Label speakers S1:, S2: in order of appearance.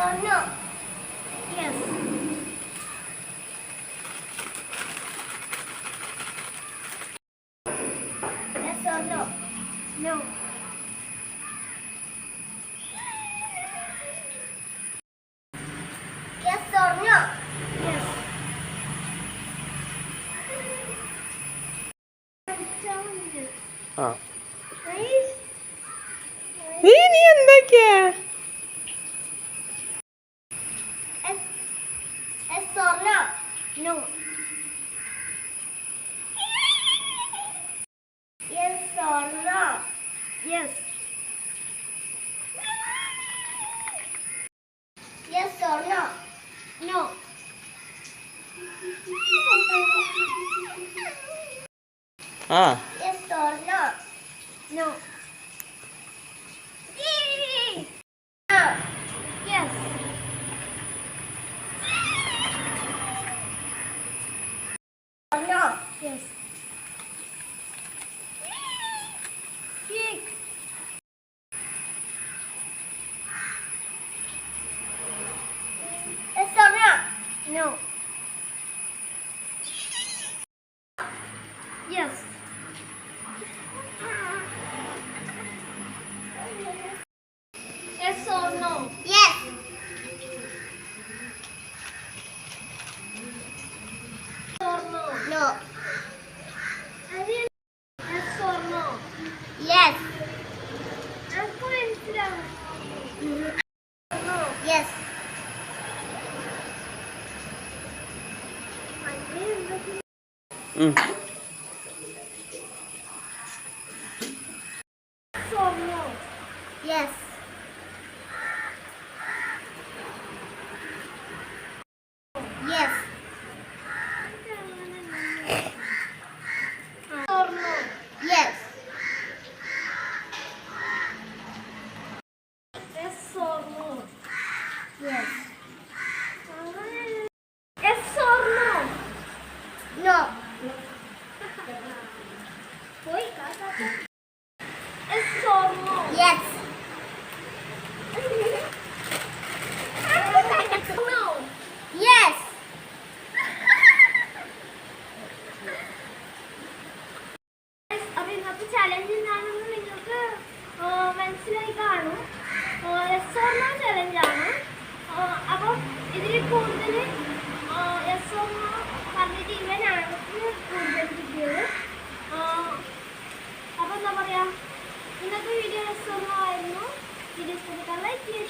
S1: or no? Yes. Yes or no? No. Yes or no? Yes.
S2: ആ നീ എന്തൊക്കെയാ
S1: Yes or no? No. Yes or no? Yes. Yes or no? No.
S2: ആ
S1: Yes or no? No. No. Yes. Or no? Yes. Kick. Yes or no? No. Yes. Yes or no? Yes. Or no? No. Yes or no? Yes. No. Yes.
S2: ഉം.
S1: Yes or no? Yes. Yes. Or no? Yes. Yes or no? Yes. Yes or no? No. Yes or no? Yes. No. Yes. അപ്പോൾ ഇന്നത്തെ challenge എന്താണെന്ന് നിങ്ങൾക്ക് മനസ്സിലായി കാണും. Yes or no ചലഞ്ചാണ്. അപ്പം ഇതിൽ കൂടുതൽ യെസ് ഓർ നോ പറഞ്ഞിട്ട് ഇവനാണ് കൂടുതൽ കിട്ടിയത്. അപ്പോൾ എന്താ പറയുക, ഇന്നത്തെ വീഡിയോ യെസ് ഓർ നോ ആയിരുന്നു. വീഡിയോ ഇഷ്ടപ്പെട്ടാൽ ലൈക്ക് ചെയ്യുക.